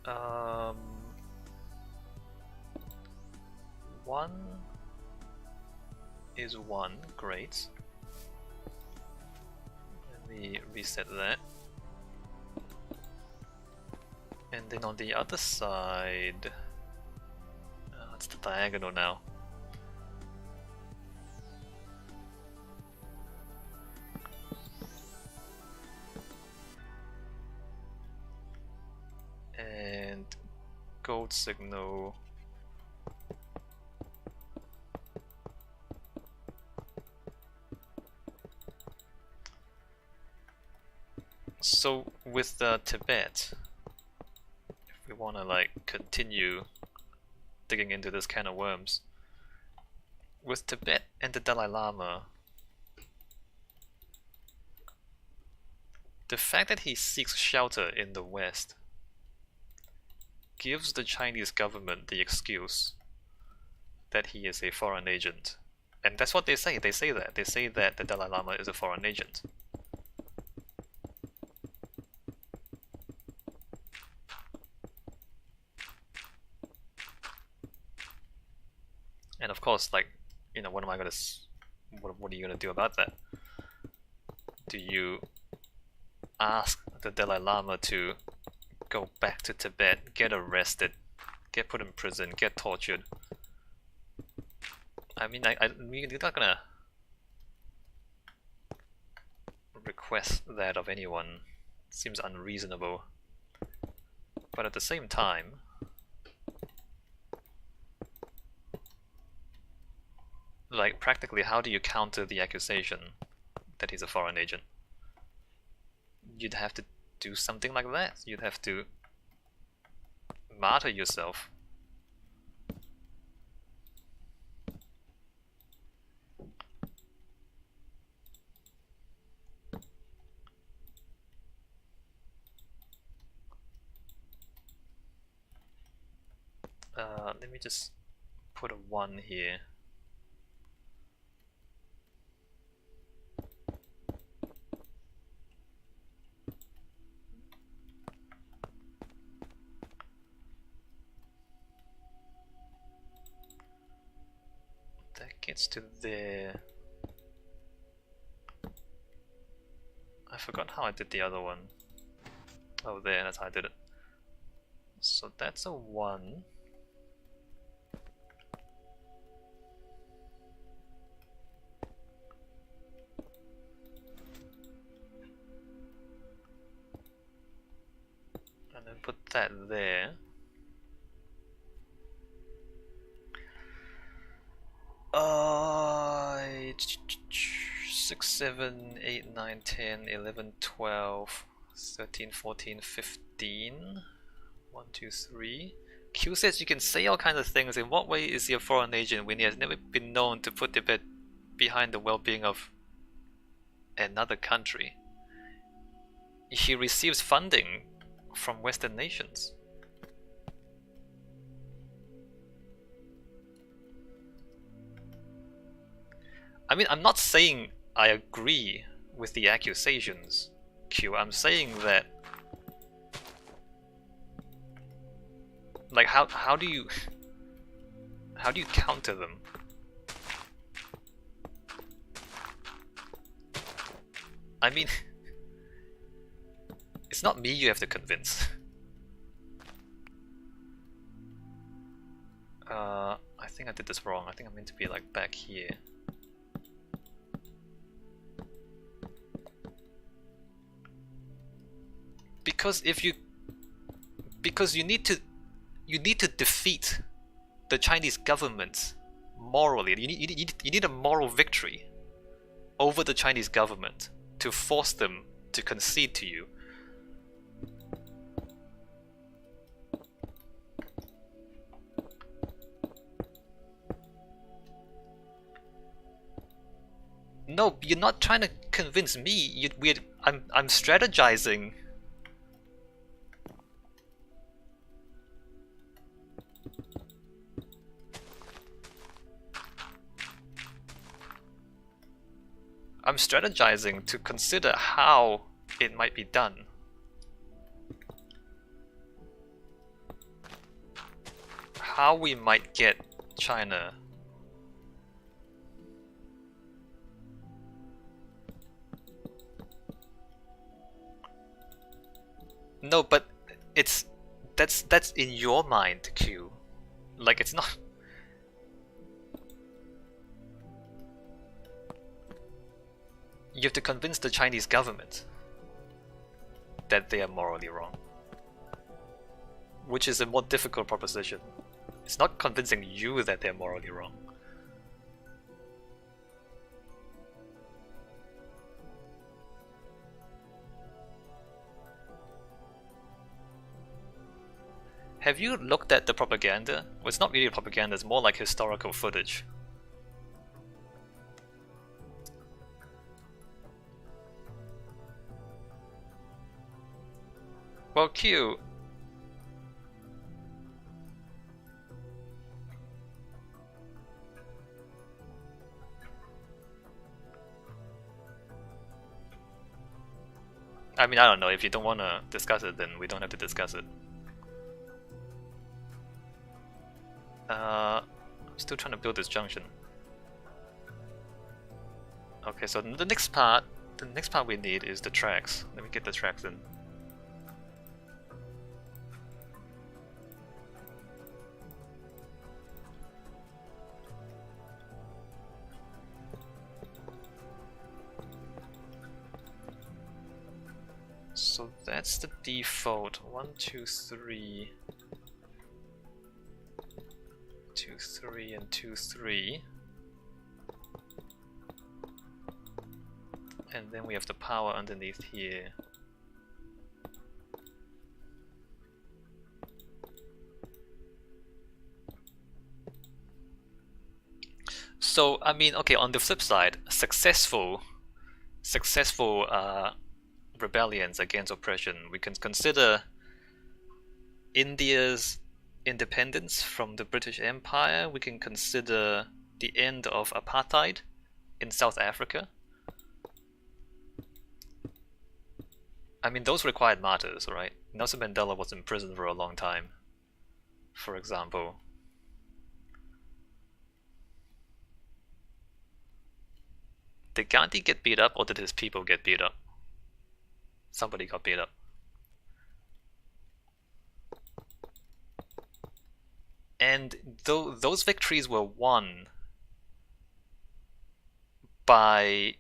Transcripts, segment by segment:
Um, one is one, great. Let me reset that. And then on the other side, it's the diagonal now. And gold signal. So with Tibet, if we want to like continue digging into this can of worms, with Tibet and the Dalai Lama, the fact that he seeks shelter in the West gives the Chinese government the excuse that he is a foreign agent. And that's what they say. They say that. They say that the Dalai Lama is a foreign agent. And of course, like, you know, what am I gonna, what are you gonna do about that? Do you ask the Dalai Lama to go back to Tibet, get arrested, get put in prison, get tortured? I mean, you're not gonna request that of anyone. It seems unreasonable. But at the same time, like, practically, how do you counter the accusation that he's a foreign agent? You'd have to do something like that. You'd have to martyr yourself. Let me just put a 1 here. That gets to there. I forgot how I did the other one. Oh, there, that's how I did it. So that's a 1. And then put that there. Uh, 6, 7, 8, 9, 10, 11, 12, 13, 14, 15. 1, 2, 3. Q says you can say all kinds of things. In what way is he a foreign agent when he has never been known to put Tibet behind the well-being of another country? He receives funding from Western nations. I mean, I'm not saying I agree with the accusations, Q. I'm saying that, like, how do you counter them? I mean, it's not me you have to convince. I think I did this wrong. I think I'm meant to be like back here. Because you need to defeat the Chinese government morally. You need a moral victory over the Chinese government to force them to concede to you. No, you're not trying to convince me. I'm strategizing. I'm strategizing to consider how it might be done. how we might get China. No, but that's in your mind, Q. Like, it's not. You have to convince the Chinese government that they are morally wrong, which is a more difficult proposition. It's not convincing you that they're morally wrong. Have you looked at the propaganda? Well, it's not really propaganda, it's more like historical footage. Well, Q. I mean, I don't know, if you don't want to discuss it, then we don't have to discuss it. I'm still trying to build this junction. Okay, so the next part we need is the tracks. Let me get the tracks in. So that's the default. 1, 2, 3. 2, 3, and 2, 3. And then we have the power underneath here. So, I mean, okay, on the flip side, successful rebellions against oppression, we can consider India's independence from the British Empire. We can consider the end of apartheid in South Africa. I mean, those required martyrs, right? Nelson Mandela was in prison for a long time, for example. Did Gandhi get beat up, or did his people get beat up? Somebody got beat up. And those victories were won by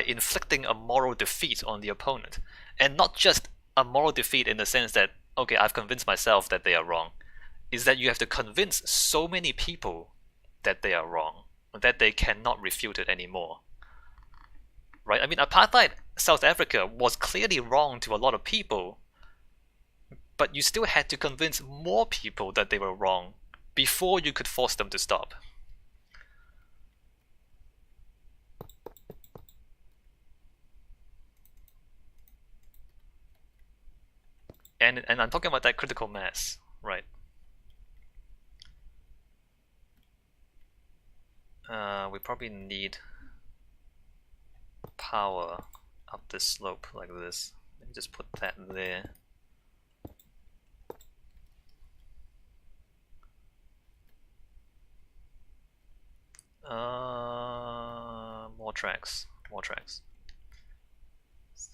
inflicting a moral defeat on the opponent. And not just a moral defeat in the sense that, okay, I've convinced myself that they are wrong. Is that you have to convince so many people that they are wrong, that they cannot refute it anymore. Right? I mean, apartheid South Africa was clearly wrong to a lot of people, but you still had to convince more people that they were wrong before you could force them to stop. And I'm talking about that critical mass, right? We probably need power up this slope like this. Let me just put that there. More tracks.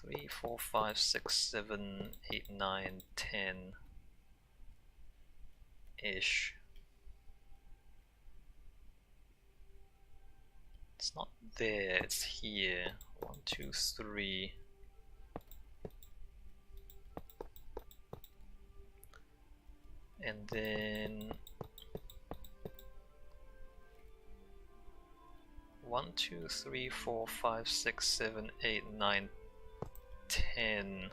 3, 4, 5, 6, 7, 8, 9, 10 ish. It's not there, it's here. 1, 2, 3. And then 1, 2, 3, 4, 5, 6, 7, 8, 9, 10.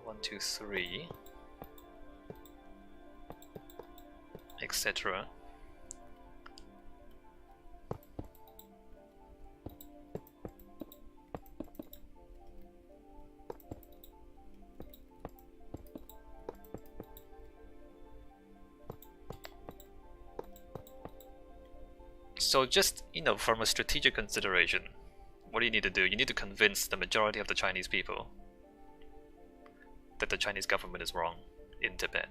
1, 2, 3, etc. So just, from a strategic consideration, what do you need to do? You need to convince the majority of the Chinese people that the Chinese government is wrong in Tibet.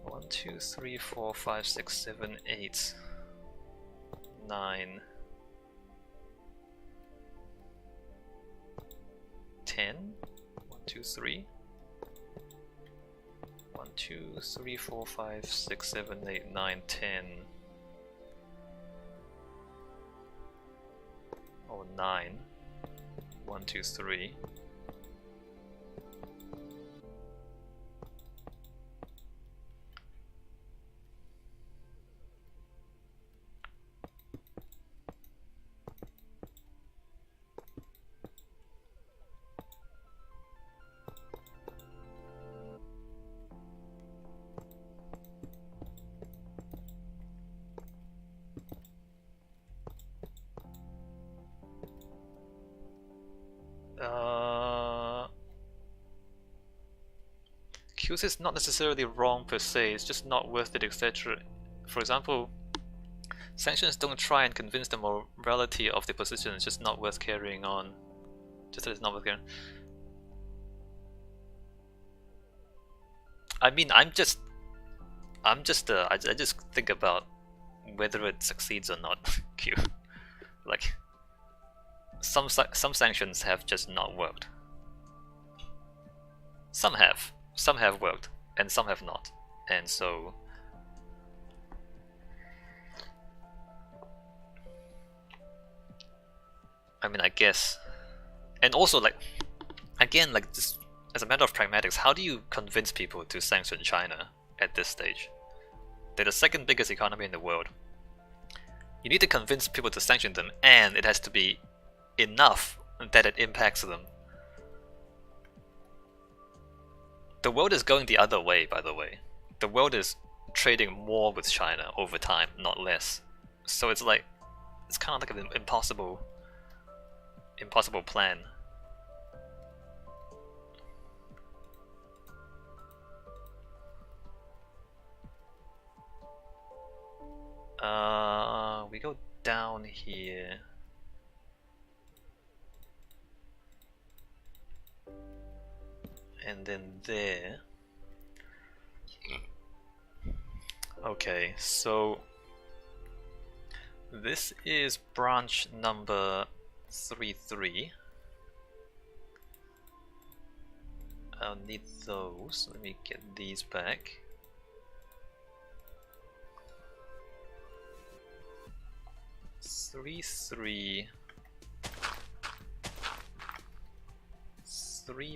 1, 2, 3, 4, 5, 6, 7, 8, 9, 10. 1, 2, 3. 1, 2, 3, 4, 5, 6, 7, 8, 9, 10. Oh, 9. 1, 2, 3. Qs is not necessarily wrong per se, it's just not worth it, etc. For example, sanctions don't try and convince the morality of the position, it's just not worth carrying on. Just that it's not worth carrying. I mean, I just think about whether it succeeds or not. Q. Like, some sanctions have just not worked. Some have worked, and some have not, and so I mean, I guess, and also like, again, like just as a matter of pragmatics, how do you convince people to sanction China at this stage? They're the second biggest economy in the world. You need to convince people to sanction them, and it has to be enough that it impacts them. The world is going the other way, by the way. The world is trading more with China over time, not less. So it's like, it's kind of like an impossible plan. We go down here. And then there. Okay, so this is branch number 33. I'll need those. Let me get these back. Three, 3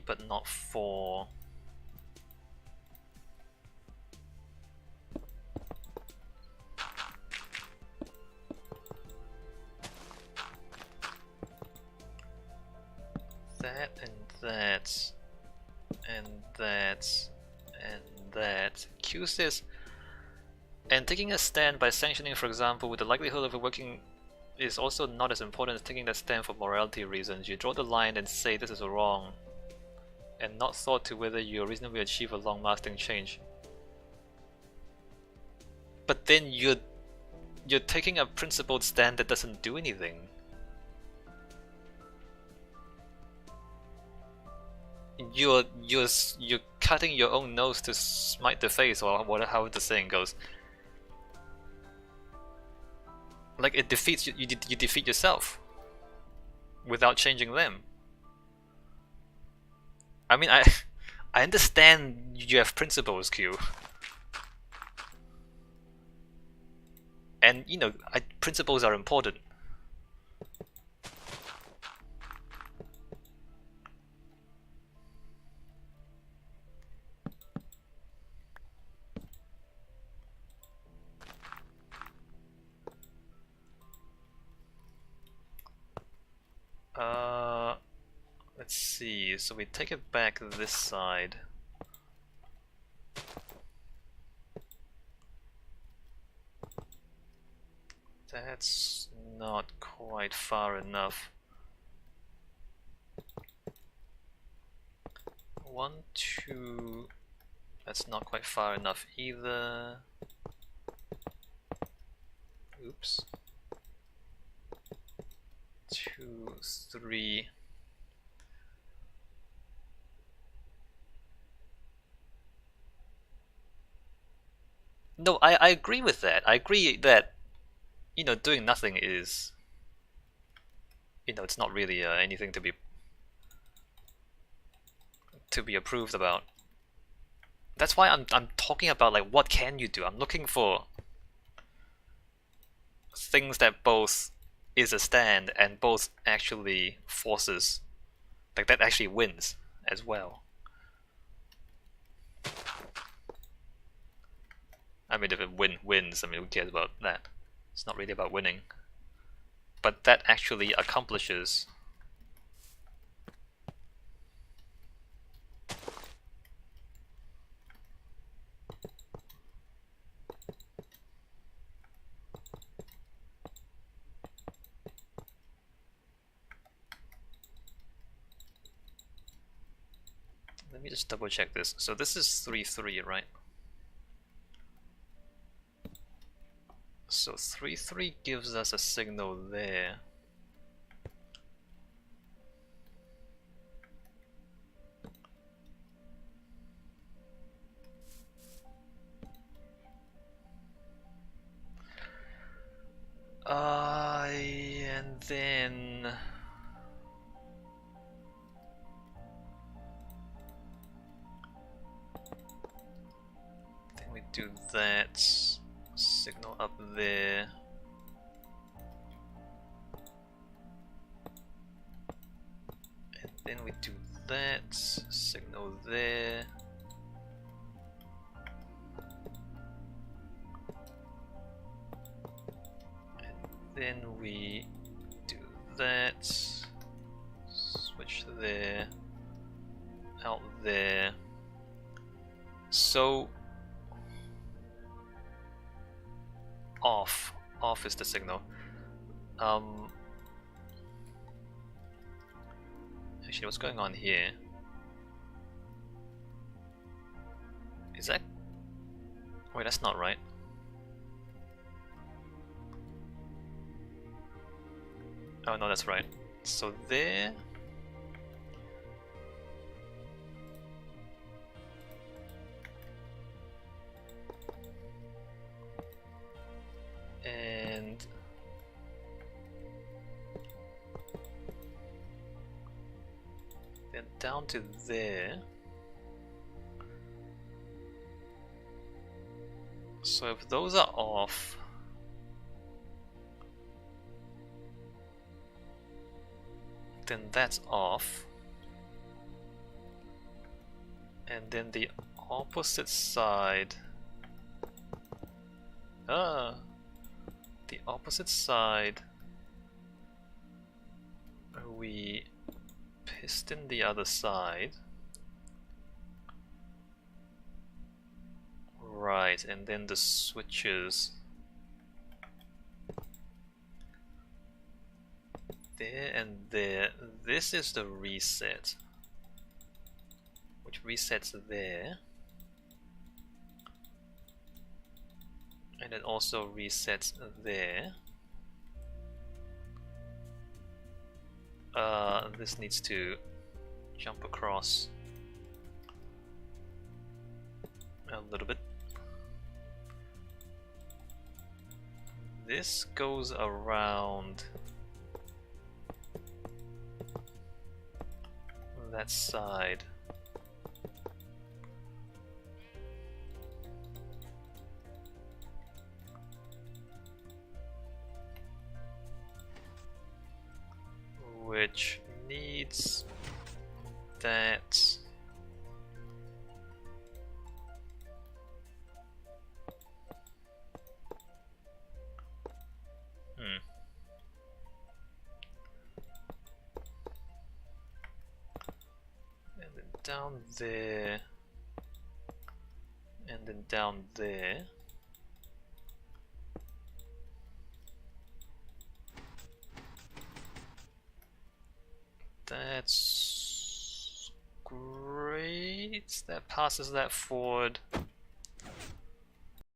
but not 4. That and that and that and that. Q says, and taking a stand by sanctioning, for example, with the likelihood of it working is also not as important as taking that stand for morality reasons. You draw the line and say this is wrong, and not thought to whether you reasonably achieve a long-lasting change. But then you're taking a principled stand that doesn't do anything. You're cutting your own nose to smite the face, or whatever how the saying goes. Like, it defeats you defeat yourself without changing them. I mean, I understand you have principles, Q. And you know, principles are important. Let's see, so we take it back this side. That's not quite far enough. 1, 2, that's not quite far enough either. Oops. 2, 3. No, I agree with that. I agree that, doing nothing is, it's not really anything to be approved about. That's why I'm talking about like what can you do. I'm looking for things that both is a stand and both actually forces, like that actually wins as well. I mean, if it wins, I mean, who cares about that? It's not really about winning. But that actually accomplishes. Let me just double check this. So this is 3-3, right? So 3-3 gives us a signal there. And then we do that signal up there. And then we do that signal there. Then we do that, switch there, out there. So off is the signal. Actually, what's going on here? Is that? Wait, that's not right. Oh no, that's right. So there. And then down to there. So if those are off, then that's off. And then the opposite side. The opposite side, we piston the other side. Right, and then the switches there and there. This is the reset, which resets there. And it also resets there. This needs to jump across a little bit. This goes around that side. Which needs that. And then down there, and then down there. That's great. That passes that forward.